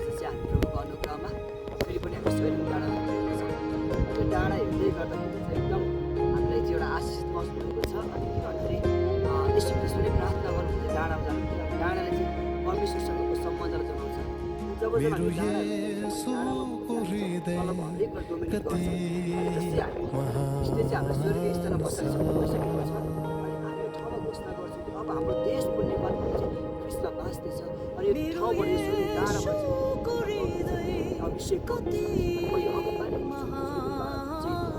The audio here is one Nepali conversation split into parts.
आज चाहिँ हामी प्रभुको अनुग्रहमा फेरि पनि हामी स्वयं डाँडा हेर्दैछौँ। त्यो डाँडा हेर्दै गर्दाखेरि चाहिँ एकदम हामीलाई चाहिँ एउटा आशिषित महसुस भएको छ। अनि के भन्दाखेरि यीशु ख्रीष्टले प्रार्थना गर्नुहुन्छ डाँडामा जानुहुन्छ। डाँडाले चाहिँ परमेश्वरसँगको सम्बन्धलाई जनाउँछ। जब हामी डाँडामा हरेक डोमिनेट गर्छ। अनि जस्तै हामी यसले चाहिँ हाम्रो स्वर्गीय स्थानमा बस्न भइसकेको छ। अनि हामी यो ठाउँमा घोषणा गर्छौँ कि अब हाम्रो देशको नेपालमा चाहिँ ख्रीष्ट बाँच्दैछ। अनि यो ठाउँबाट यो स्वर्गीय डाँडाबाट चाहिँ अभिषेक गर्दैछ। अनि यो अभिमान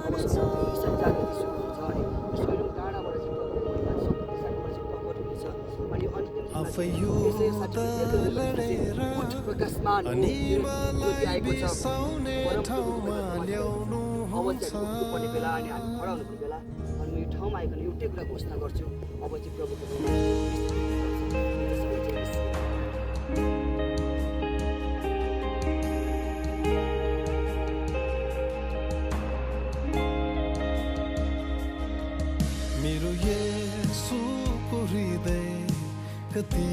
अब संसार जागृति सुरु हुन्छ। अनि यो स्वयं डाँडाबाट चाहिँ अनि प्रकाशमान ज्योति आएको छ। पर्ने बेला अनि हामी खडा हुनुको बेला अनि म यो ठाउँमा आइकन एउटै कुरा घोषणा गर्छु, अब चाहिँ प्रभुको मेरो येशूको हृदय कति